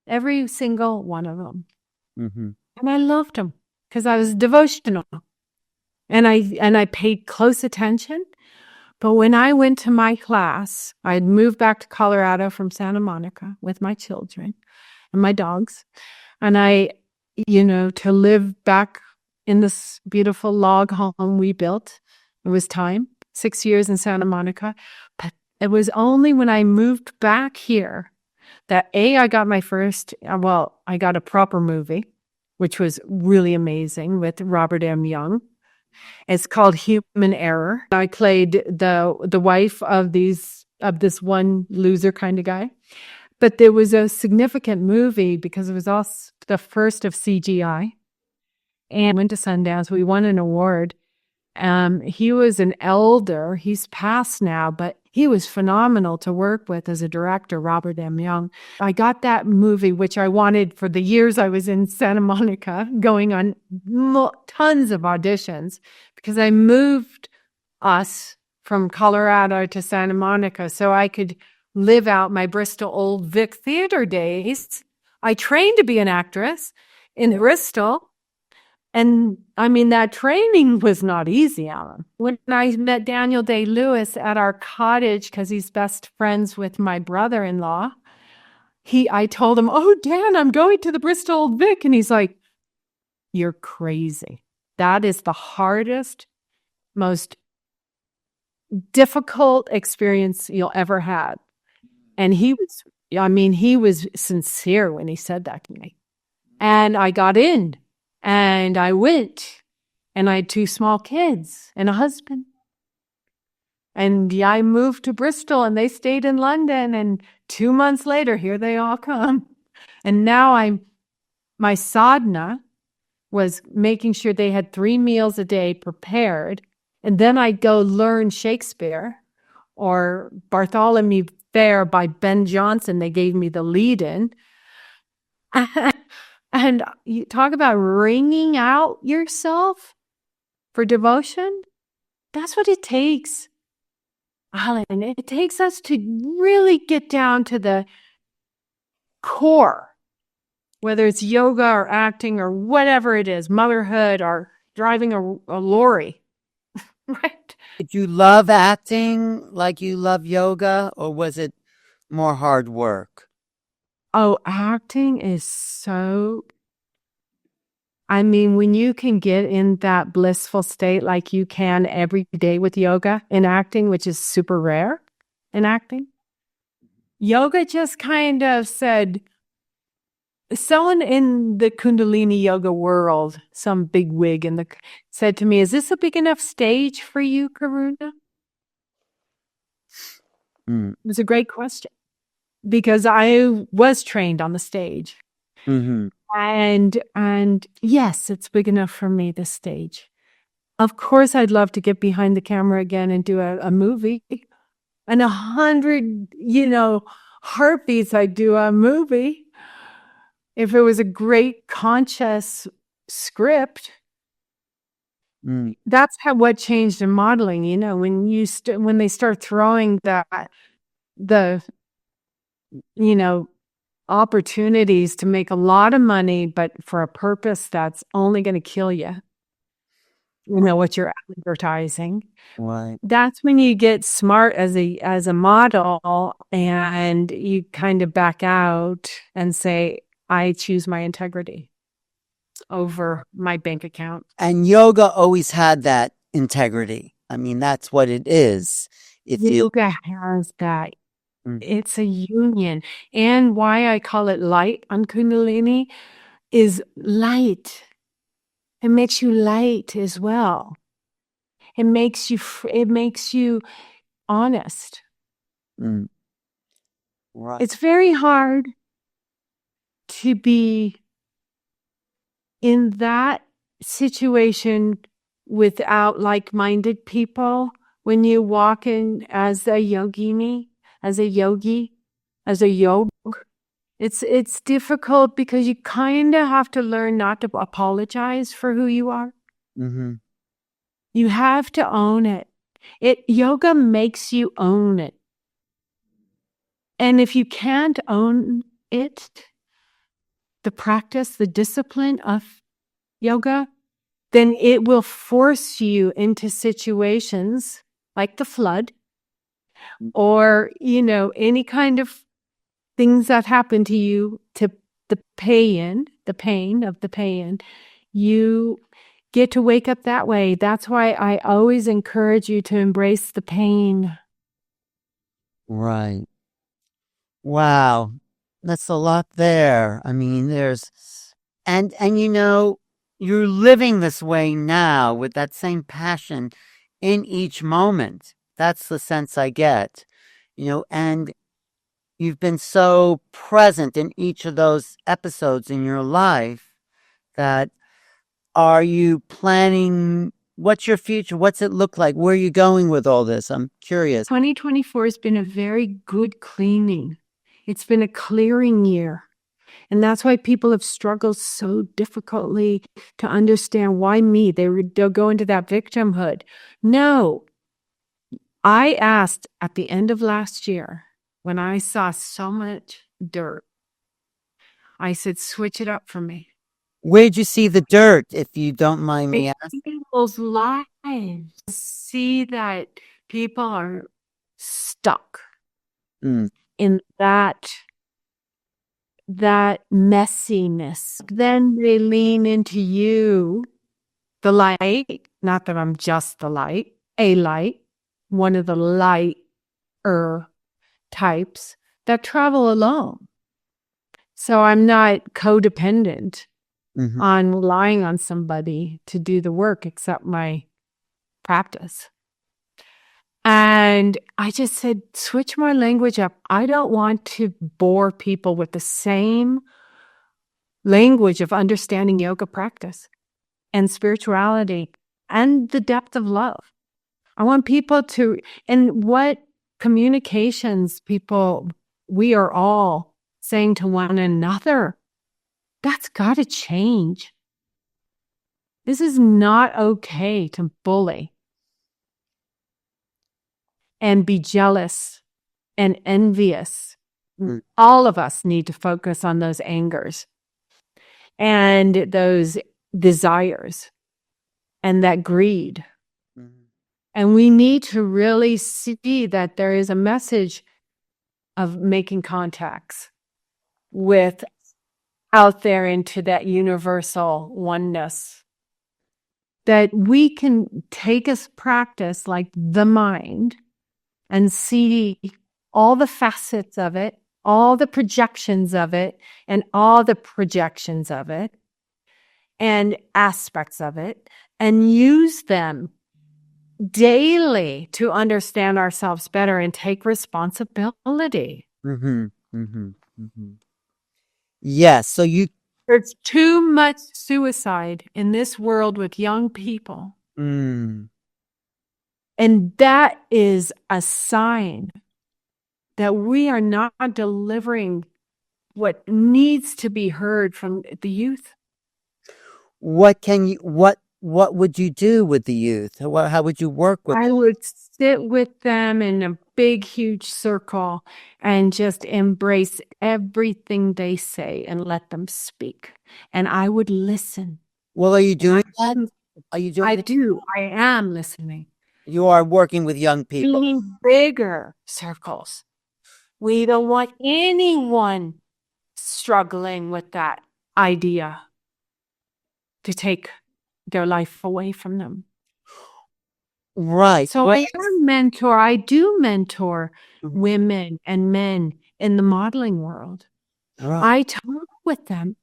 Every single one of them. Mm-hmm. And I loved them because I was devotional. And I paid close attention. But when I went to my class, I had moved back to Colorado from Santa Monica with my children and my dogs. And to live back in this beautiful log home we built, it was time, 6 years in Santa Monica. But it was only when I moved back here that I got I got a proper movie, which was really amazing, with Robert M. Young. It's called Human Error. I played the wife of this one loser kind of guy. But there was a significant movie because it was also the first of CGI. And went to Sundance. We won an award. He was an elder. He's passed now, but he was phenomenal to work with as a director, Robert M. Young. I got that movie, which I wanted for the years I was in Santa Monica, going on tons of auditions, because I moved us from Colorado to Santa Monica so I could live out my Bristol Old Vic theater days. I trained to be an actress in Bristol. And I mean, that training was not easy, Alan. When I met Daniel Day-Lewis at our cottage, because he's best friends with my brother-in-law, I told him, "Oh, Dan, I'm going to the Bristol Old Vic." And he's like, "You're crazy. That is the hardest, most difficult experience you'll ever have." And he was sincere when he said that to me. And I got in and I went, and I had 2 small kids and a husband. And I moved to Bristol and they stayed in London. And 2 months later, here they all come. And now my sadhana was making sure they had 3 meals a day prepared. And then I'd go learn Shakespeare or Bartholomew Fair by Ben Jonson. They gave me the lead-in. And you talk about wringing out yourself for devotion. That's what it takes, Alan. It takes us to really get down to the core, whether it's yoga or acting or whatever it is, motherhood or driving a lorry, right? Did you love acting like you love yoga, or was it more hard work? Oh, acting is so... I mean, when you can get in that blissful state like you can every day with yoga and acting, which is super rare in acting, yoga just kind of said, someone in the Kundalini yoga world, some big wig said to me, "Is this a big enough stage for you, Karuna?" It was a great question because I was trained on the stage. Mm-hmm. And yes, it's big enough for me, this stage. Of course, I'd love to get behind the camera again and do a movie. And 100, heartbeats, I'd do a movie. If it was a great conscious script. That's what changed in modeling, when they start throwing the opportunities to make a lot of money, but for a purpose that's only going to kill you. What you're advertising. Right. That's when you get smart as a model, and you kind of back out and say, "I choose my integrity over my bank account." And yoga always had that integrity. I mean, that's what it is. Yoga has that. It's a union. And why I call it light on Kundalini is light. It makes you light as well. It makes you honest. Right. It's very hard to be in that situation without like-minded people when you walk in as a yogini, as a yogi, as a yog. It's difficult because you kind of have to learn not to apologize for who you are. Mm-hmm. You have to own it. Yoga makes you own it. And if you can't own it, the practice, the discipline of yoga, then it will force you into situations like the flood or, any kind of things that happen to you, to the pain of the pain. You get to wake up that way. That's why I always encourage you to embrace the pain. Right. Wow. That's a lot there. I mean, and you're living this way now with that same passion in each moment. That's the sense I get, and you've been so present in each of those episodes in your life that are you planning? What's your future? What's it look like? Where are you going with all this? I'm curious. 2024 has been a very good cleaning. It's been a clearing year. And that's why people have struggled so difficultly to understand why me. They'll go into that victimhood. No, I asked at the end of last year, when I saw so much dirt, I said, switch it up for me. Where'd you see the dirt, if you don't mind me In asking? people's lives, see that people are stuck Mm. in that messiness. Then they lean into you, the light, not that I'm just the light, a light, one of the lighter types that travel alone. So I'm not codependent Mhm. on relying on somebody to do the work except my practice. And I just said, switch my language up. I don't want to bore people with the same language of understanding yoga practice and spirituality and the depth of love. I want people to, and what communications people, we are all saying to one another, that's got to change. This is not okay to bully and be jealous and envious. Mm. All of us need to focus on those angers and those desires and that greed. Mhm. And we need to really see that there is a message of making contacts with out there into that universal oneness. That we can take a practice like the mind and see all the facets of it, all the projections of it, and all the projections of it, and aspects of it, and use them daily to understand ourselves better and take responsibility. Mhm. Mhm. Mhm. Yes. So you. There's too much suicide in this world with young people. Mm. And that is a sign that we are not delivering what needs to be heard from the youth. What can you? What would you do with the youth? How would you work with? I would sit with them in a big, huge circle and just embrace everything they say and let them speak. And I would listen. Well, are you And I doing that? Are you doing? I do. I am listening. You are working with young people. Doing bigger circles. We don't want anyone struggling with that idea to take their life away from them. Right. So What? I do mentor Mhm. women and men in the modeling world. Right. I talk with them.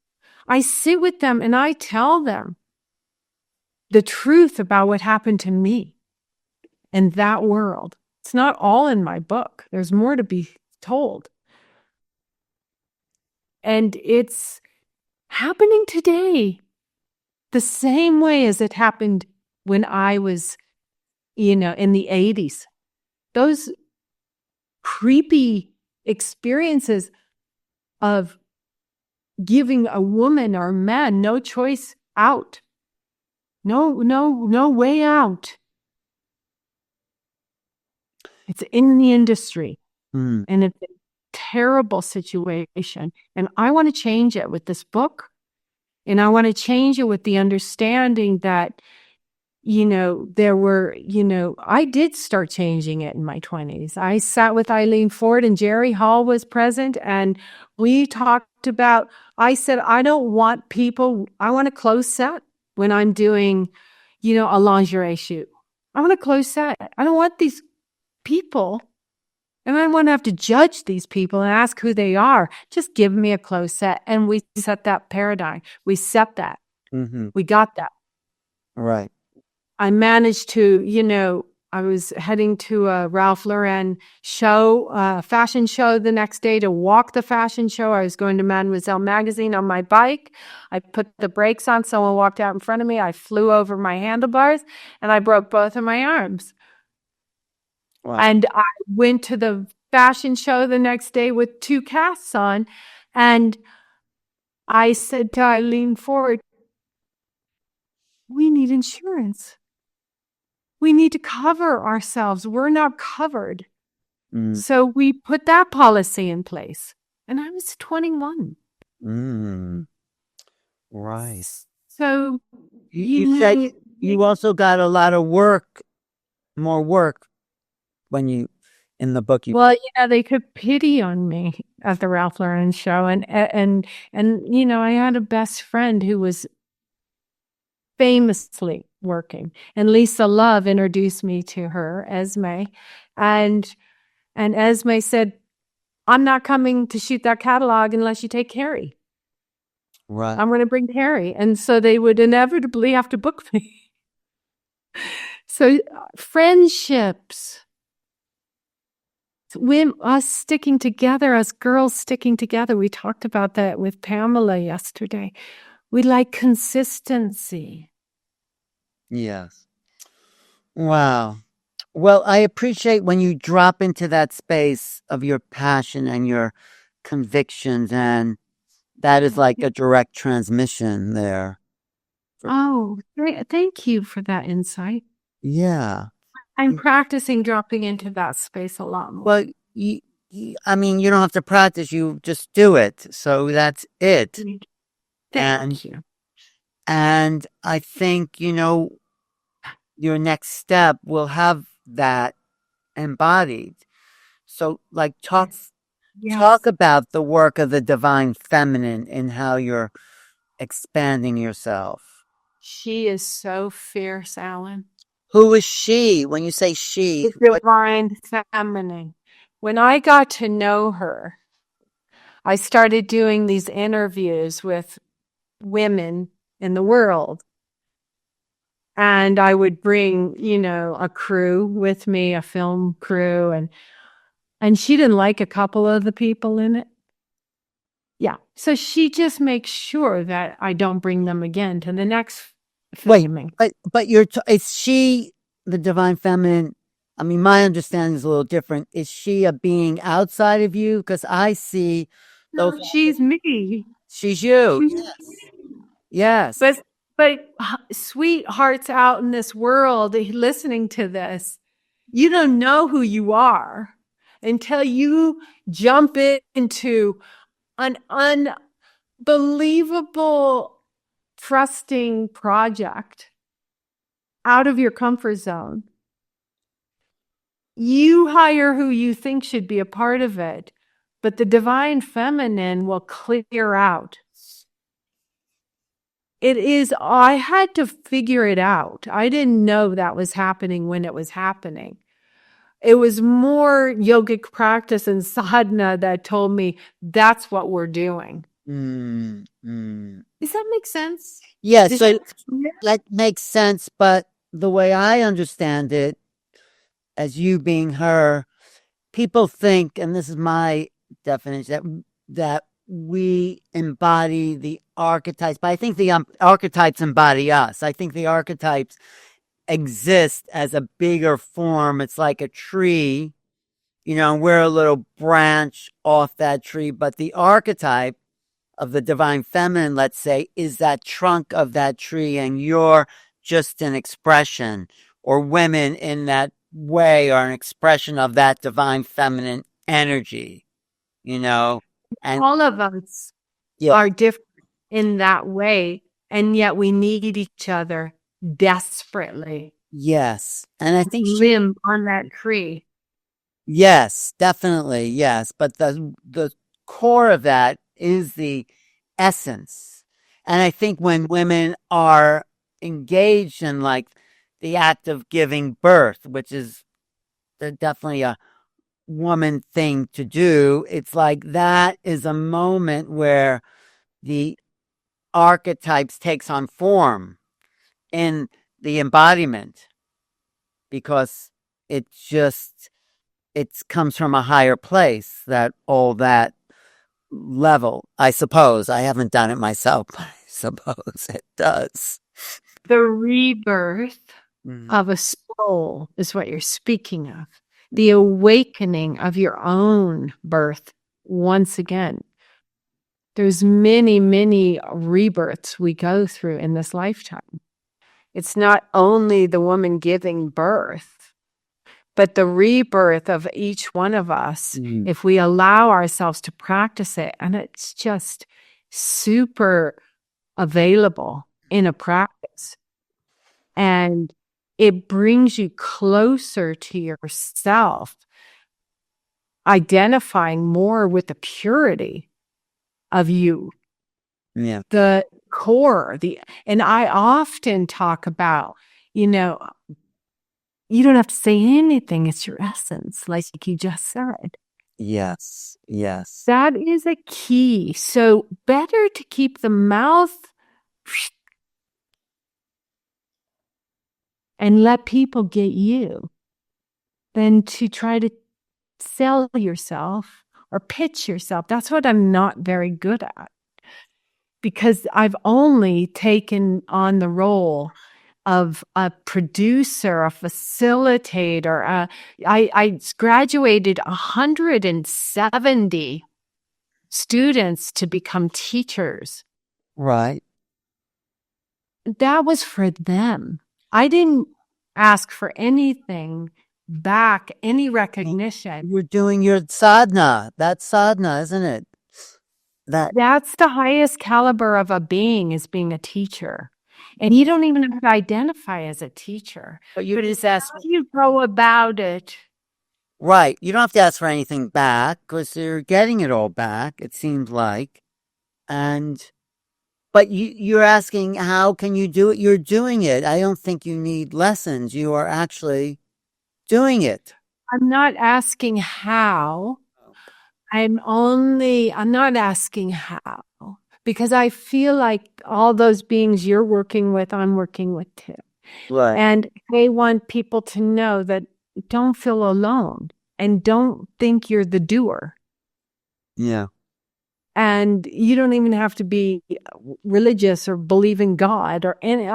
I sit with them and I tell them the truth about what happened to me in that world. It's not all in my book. There's more to be told. And it's happening today the same way as it happened when I was, in the 80s. Those creepy experiences of giving a woman or man no choice out. No way out. It's in the industry. Mm. And it's a terrible situation. And I want to change it with this book. And I want to change it with the understanding that, I did start changing it in my 20s. I sat with Eileen Ford and Jerry Hall was present. And we talked about, I said, I don't want people, I want a closed set when I'm doing, a lingerie shoot. I want a closed set. I don't want these people. And I don't want to have to judge these people and ask who they are. Just give me a closed set. And we set that paradigm. We set that. Mhm. We got that. Right. I managed to, I was heading to a Ralph Lauren show, fashion show the next day to walk the fashion show. I was going to Mademoiselle magazine on my bike. I put the brakes on. Someone walked out in front of me. I flew over my handlebars and I broke both of my arms. Wow. And I went to the fashion show the next day with 2 casts on. And I said to Eileen Ford, we need insurance. we need to cover ourselves. We're not covered. Mm, So we put that policy in place. And I was 21. right. So You said you also got a lot of work, more work when you, in the book you. well, they took pity on me at the Ralph Lauren show. And I had a best friend who was famously working. And Lisa Love introduced me to her, Esme. And Esme said, I'm not coming to shoot that catalog unless you take Carrie. Right. I'm going to bring Carrie. And so they would inevitably have to book me. So friendships, us sticking together, us girls sticking together. We talked about that with Pamela yesterday. We like consistency. Yes. Wow. Well, I appreciate when you drop into that space of your passion and your convictions, and that is like a direct transmission there. Oh, thank you for that insight. Yeah. I'm practicing dropping into that space a lot more. Well, I mean, you don't have to practice, you just do it. So that's it. Thank you. And I think, your next step will have that embodied. So like talk about the work of the divine feminine and how you're expanding yourself. She is so fierce, Alan. Who is she? When you say she, The divine feminine. When I got to know her, I started doing these interviews with women in the world. And I would bring, a crew with me, a film crew, and she didn't like a couple of the people in it. Yeah. So she just makes sure that I don't bring them again to the next filming. But is she the divine feminine? I mean, my understanding is a little different. Is she a being outside of you? Because I see those. No, she's me. She's you. Yes. But sweethearts out in this world listening to this, you don't know who you are until you jump into an unbelievable trusting project out of your comfort zone. You hire who you think should be a part of it, but the divine feminine will clear out. I had to figure it out. I didn't know that was happening when it was happening. It was more yogic practice and sadhana that told me that's what we're doing. Does that make sense? Yes, that makes sense. But the way I understand it, as you being her, people think, and this is my definition, that we embody the archetypes, but I think the archetypes embody us. I think the archetypes exist as a bigger form. It's like a tree, we're a little branch off that tree, but the archetype of the divine feminine, let's say, is that trunk of that tree, and you're just an expression, or women in that way are an expression of that divine feminine energy, and all of us are different in that way, and yet we need each other desperately. Yes. And I think limb on that tree. Yes, definitely. Yes. But the core of that is the essence. And I think when women are engaged in like the act of giving birth, which is definitely a woman thing to do, it's like that is a moment where the archetypes takes on form in the embodiment, because it comes from a higher place, that all that level, I suppose. I haven't done it myself, but I suppose it does. The rebirth of a soul is what you're speaking of. The awakening of your own birth once again. There's many, many rebirths we go through in this lifetime. It's not only the woman giving birth, but the rebirth of each one of us, if we allow ourselves to practice it. And it's just super available in a practice. And it brings you closer to yourself, identifying more with the purity of you. Yeah. The core, and I often talk about, you don't have to say anything. It's your essence, like you just said. Yes. Yes. That is a key. So better to keep the mouth and let people get you than to try to sell yourself or pitch yourself. That's what I'm not very good at, because I've only taken on the role of a producer, a facilitator. I graduated 170 students to become teachers. Right. That was for them. I didn't ask for anything back, any recognition. You're doing your sadhana. That's sadhana, isn't it? That's the highest caliber of a being, is being a teacher. And you don't even have to identify as a teacher. But it's how you go about it. Right. You don't have to ask for anything back, because you're getting it all back, it seems like. But you're asking, how can you do it? You're doing it. I don't think you need lessons. You are actually doing it. I'm not asking how. I'm not asking how, because I feel like all those beings you're working with, I'm working with too. Right. And they want people to know that don't feel alone and don't think you're the doer. Yeah. And you don't even have to be religious or believe in God or any.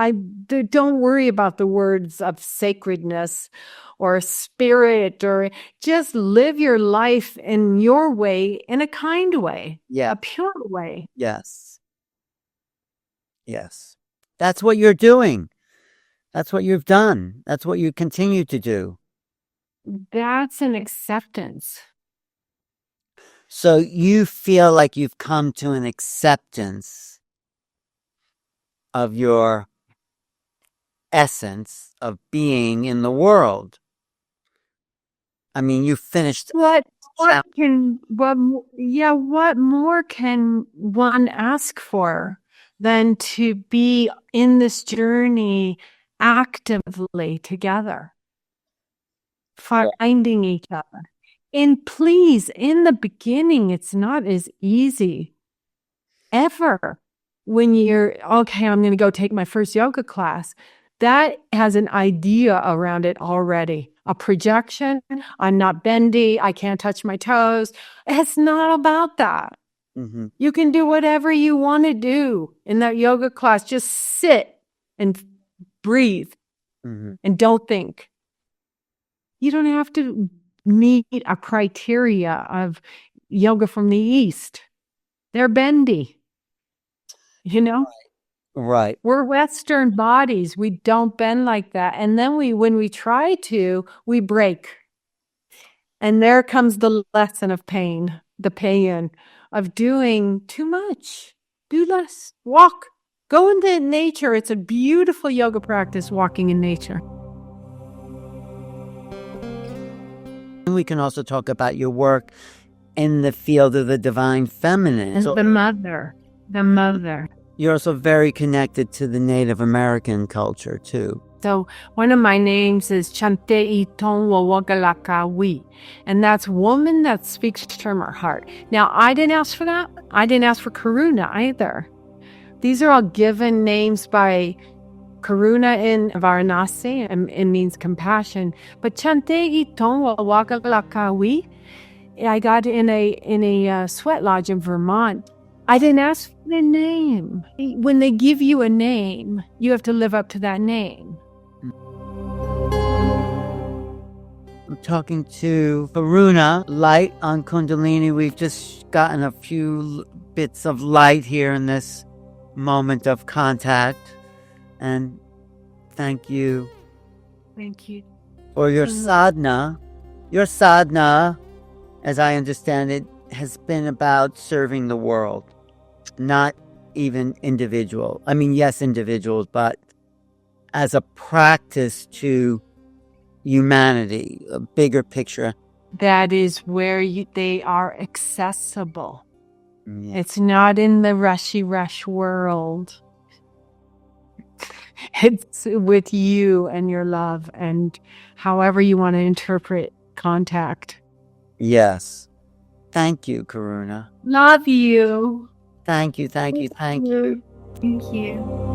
Don't worry about the words of sacredness or spirit, or just live your life in your way, in a kind way, a pure way. Yes. Yes. That's what you're doing. That's what you've done. That's what you continue to do. That's an acceptance. So you feel like you've come to an acceptance of your essence of being in the world. I mean, you finished. What more can one ask for than to be in this journey actively together, finding each other? And please, in the beginning, it's not as easy ever. When you're, okay, I'm going to go take my first yoga class, that has an idea around it already. A projection. I'm not bendy. I can't touch my toes. It's not about that. Mm-hmm. You can do whatever you want to do in that yoga class. Just sit and breathe and don't think. You don't have to meet a criteria of yoga from the East. They're bendy. Right. We're Western bodies. We don't bend like that. And then when we try to, we break. And there comes the lesson of pain, the pain of doing too much. Do less. Walk. Go into nature. It's a beautiful yoga practice, walking in nature. And we can also talk about your work in the field of the divine feminine. And the mother. You're also very connected to the Native American culture, too. So one of my names is Chante Iton Wawagalakawi, and that's woman that speaks from her heart. Now, I didn't ask for that. I didn't ask for Karuna either. These are all given names by Karuna in Varanasi, and it means compassion. But Chante Iton Wawagalakawi, I got in a sweat lodge in Vermont. I didn't ask for the name. When they give you a name, you have to live up to that name. I'm talking to Karuna, light on Kundalini. We've just gotten a few bits of light here in this moment of contact. And Thank you Thank you. for your Mhm. sadhana. Your sadhana, as I understand it, has been about serving the world, not even individual. I mean, yes, individuals, but as a practice to humanity, a bigger picture. That is where they are accessible. Yeah. It's not in the rushy rush world. It's with you and your love and however you want to interpret contact. Yes. Thank you, Karuna. Love you. Thank you, thank you, thank you. Thank you.